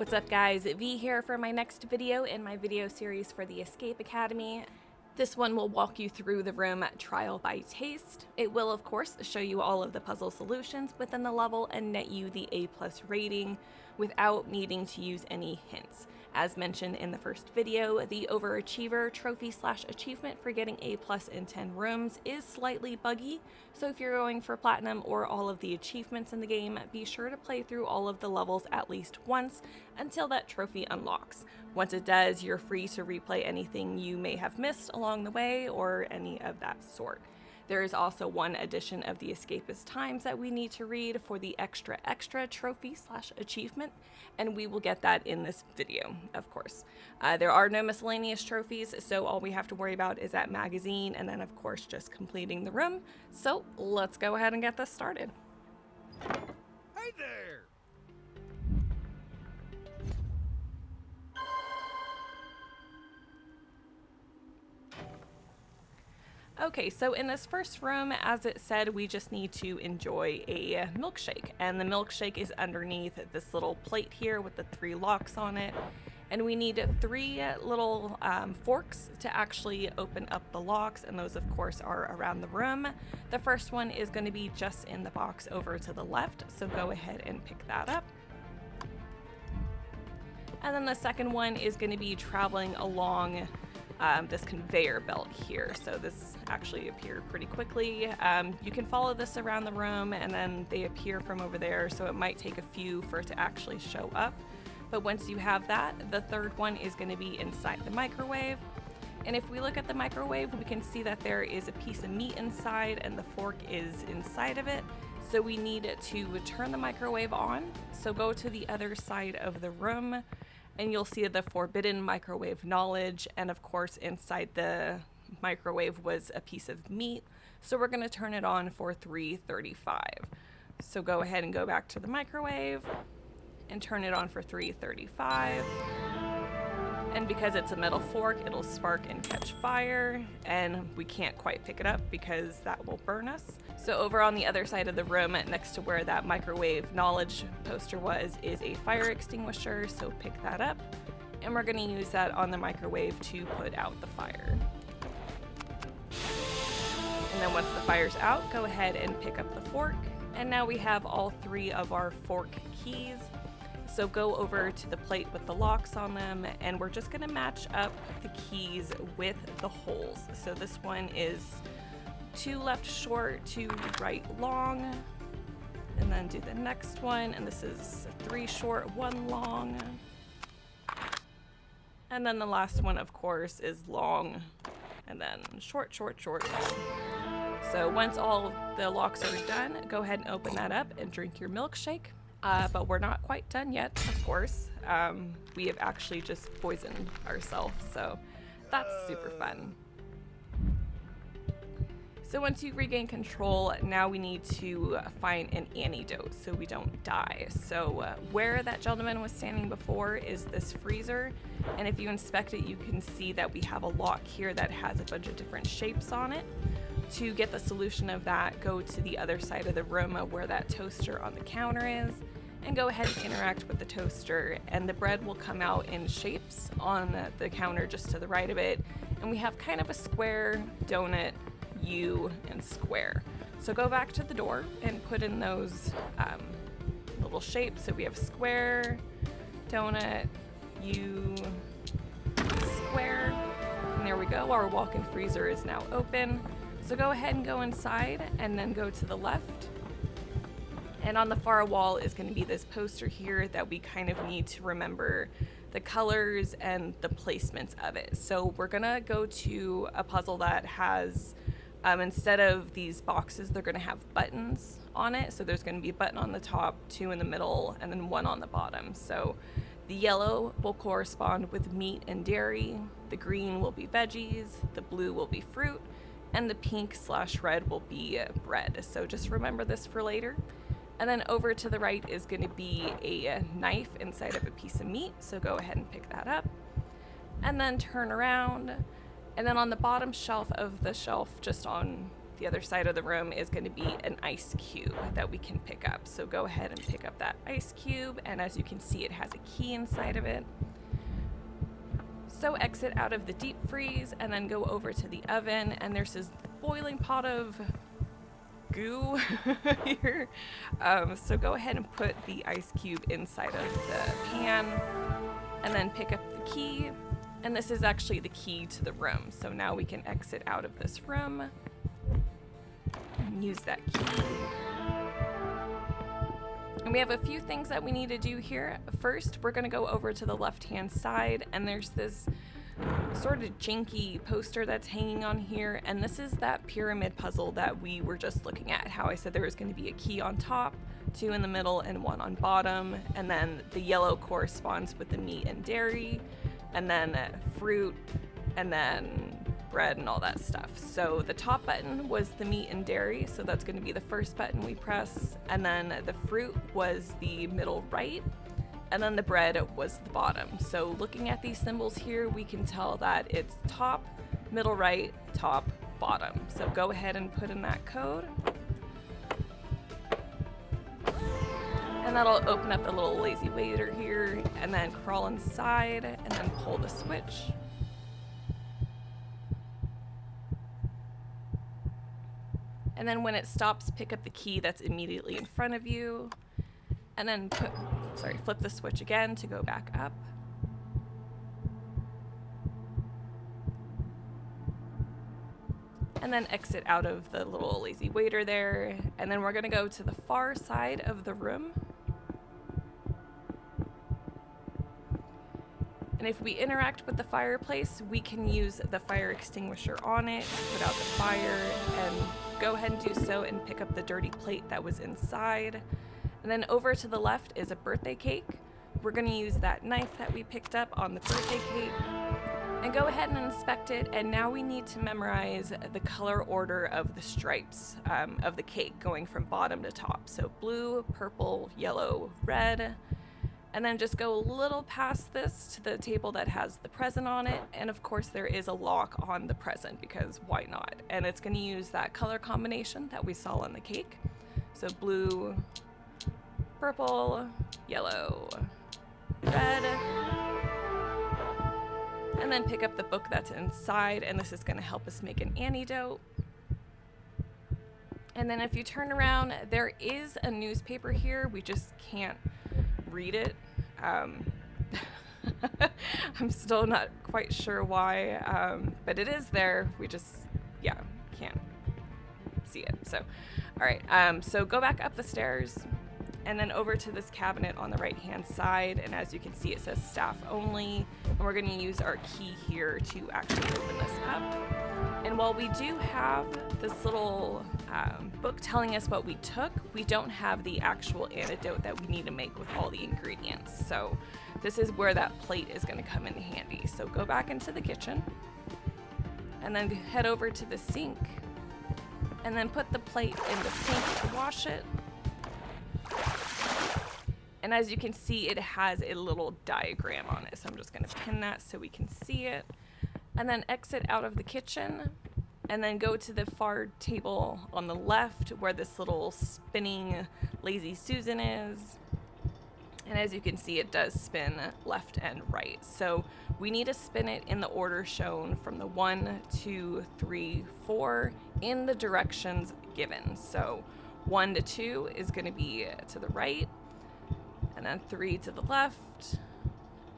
What's up guys, V here for my next video in my video series for the Escape Academy. This one will walk you through the room trial by taste. It will of course show you all of the puzzle solutions within the level and net you the A+ rating without needing to use any hints. As mentioned in the first video, the Overachiever trophy/achievement for getting A+ in 10 rooms is slightly buggy, so if you're going for Platinum or all of the achievements in the game, be sure to play through all of the levels at least once until that trophy unlocks. Once it does, you're free to replay anything you may have missed along the way or any of that sort. There is also one edition of the Escapists Times that we need to read for the extra trophy/achievement, and we will get that in this video, of course. There are no miscellaneous trophies, so all we have to worry about is that magazine and then of course just completing the room. So let's go ahead and get this started. Hey there! Okay, so in this first room, as it said, we just need to enjoy a milkshake, and the milkshake is underneath this little plate here with the 3 locks on it, and we need 3 little forks to actually open up the locks, and those of course are around the room. The first one is going to be just in the box over to the left, so go ahead and pick that up. And then the second one is going to be traveling along this conveyor belt here, so this actually appeared pretty quickly. You can follow this around the room and then they appear from over there, so it might take a few for it to actually show up. But once you have that, the third one is going to be inside the microwave. And if we look at the microwave, we can see that there is a piece of meat inside and the fork is inside of it. So we need to turn the microwave on. So go to the other side of the room and you'll see the forbidden microwave knowledge, and of course inside the microwave was a piece of meat, so we're going to turn it on for 335. So go ahead and go back to the microwave and turn it on for 335, and because it's a metal fork, it'll spark and catch fire, and we can't quite pick it up because that will burn us. So over on the other side of the room, next to where that microwave knowledge poster was, is a fire extinguisher, so pick that up, and we're going to use that on the microwave to put out the fire. And then once the fire's out, go ahead and pick up the fork, and now we have all 3 of our fork keys. So go over to the plate with the locks on them, and we're just going to match up the keys with the holes. So this one is 2 left short, 2 right long, and then do the next one, and this is 3 short, 1 long, and then the last one of course is long, and then short, short, short. So once all the locks are done, go ahead and open that up and drink your milkshake. But we're not quite done yet, of course. We have actually just poisoned ourselves, so that's super fun. So once you regain control, now we need to find an antidote so we don't die. So where that gentleman was standing before is this freezer, and if you inspect it, you can see that we have a lock here that has a bunch of different shapes on it. To get the solution of that, go to the other side of the room where that toaster on the counter is, and go ahead and interact with the toaster, and the bread will come out in shapes on the counter just to the right of it, and we have kind of a square, donut, U, and square. So go back to the door and put in those little shapes. So we have square, donut, U, square, and there we go. Our walk-in freezer is now open. So go ahead and go inside and then go to the left. And on the far wall is going to be this poster here that we kind of need to remember the colors and the placements of it. So we're going to go to a puzzle that has, instead of these boxes, they're going to have buttons on it. So there's going to be a button on the top, 2 in the middle, and then 1 on the bottom. So the yellow will correspond with meat and dairy, the green will be veggies, the blue will be fruit, and the pink/red will be bread. So just remember this for later. And then over to the right is going to be a knife inside of a piece of meat, so go ahead and pick that up. And then turn around, and then on the bottom shelf of the shelf, just on the other side of the room is going to be an ice cube that we can pick up. So go ahead and pick up that ice cube, and as you can see, it has a key inside of it. So exit out of the deep freeze and then go over to the oven, and there's this boiling pot of goo here. So go ahead and put the ice cube inside of the pan and then pick up the key. And this is actually the key to the room. So now we can exit out of this room and use that key. And we have a few things that we need to do here. First, we're going to go over to the left-hand side, and there's this sort of janky poster that's hanging on here, and this is that pyramid puzzle that we were just looking at, how I said there was going to be a key on top, 2 in the middle, and 1 on bottom, and then the yellow corresponds with the meat and dairy, and then fruit, and then bread and all that stuff. So the top button was the meat and dairy, so that's going to be the first button we press, and then the fruit was the middle right, and then the bread was the bottom. So looking at these symbols here, we can tell that it's top, middle right, top, bottom. So go ahead and put in that code. And that'll open up the little lazy waiter here, and then crawl inside and then pull the switch. And then when it stops, pick up the key that's immediately in front of you, and then flip the switch again to go back up. And then exit out of the little lazy waiter there. And then we're gonna go to the far side of the room. And if we interact with the fireplace, we can use the fire extinguisher on it to put out the fire, and go ahead and do so and pick up the dirty plate that was inside. And then over to the left is a birthday cake. We're gonna use that knife that we picked up on the birthday cake and go ahead and inspect it. And now we need to memorize the color order of the stripes of the cake going from bottom to top. So blue, purple, yellow, red. And then just go a little past this to the table that has the present on it. And of course there is a lock on the present, because why not? And it's gonna use that color combination that we saw on the cake. So blue, purple, yellow, red. And then pick up the book that's inside, and this is gonna help us make an antidote. And then if you turn around, there is a newspaper here. We just can't read it. I'm still not quite sure why, but it is there. We just, can't see it. So, all right, so go back up the stairs and then over to this cabinet on the right-hand side. And as you can see, it says staff only. And we're gonna use our key here to actually open this up. And while we do have this little book telling us what we took, we don't have the actual antidote that we need to make with all the ingredients. So this is where that plate is going to come in handy. So go back into the kitchen and then head over to the sink and then put the plate in the sink to wash it. And as you can see, it has a little diagram on it. So I'm just going to pin that so we can see it. And then exit out of the kitchen and then go to the far table on the left where this little spinning Lazy Susan is. And as you can see, it does spin left and right. So we need to spin it in the order shown from the 1, 2, 3, 4 in the directions given. So 1 to 2 is going to be to the right, and then 3 to the left,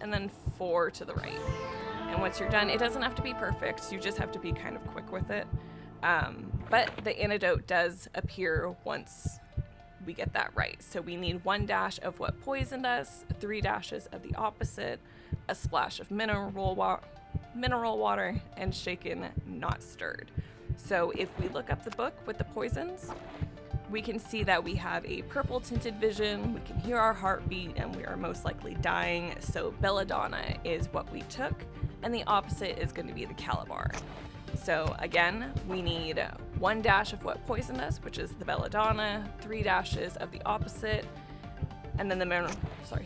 and then 4 to the right. And once you're done, it doesn't have to be perfect. You just have to be kind of quick with it. But the antidote does appear once we get that right. So we need 1 dash of what poisoned us, 3 dashes of the opposite, a splash of mineral water, and shaken, not stirred. So if we look up the book with the poisons, we can see that we have a purple tinted vision, we can hear our heartbeat, and we are most likely dying. So belladonna is what we took, and the opposite is going to be the calabar. So again, we need 1 dash of what poisoned us, which is the belladonna, 3 dashes of the opposite, and then the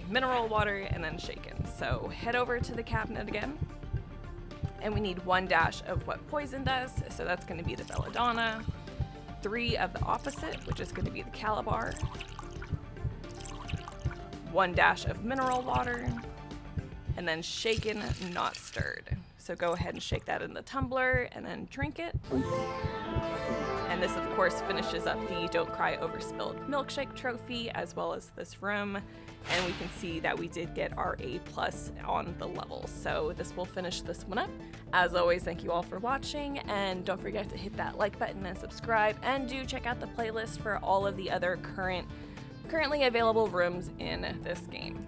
mineral water, and then shaken. So head over to the cabinet again, and we need 1 dash of what poisoned us, so that's going to be the belladonna. 3 of the opposite, which is going to be the Calabar, 1 dash of mineral water, and then shaken, not stirred. So go ahead and shake that in the tumbler and then drink it. And this, of course, finishes up the Don't Cry Over Spilled Milkshake trophy, as well as this room. And we can see that we did get our A+ on the level. So this will finish this one up. As always, thank you all for watching, and don't forget to hit that like button and subscribe, and do check out the playlist for all of the other currently available rooms in this game.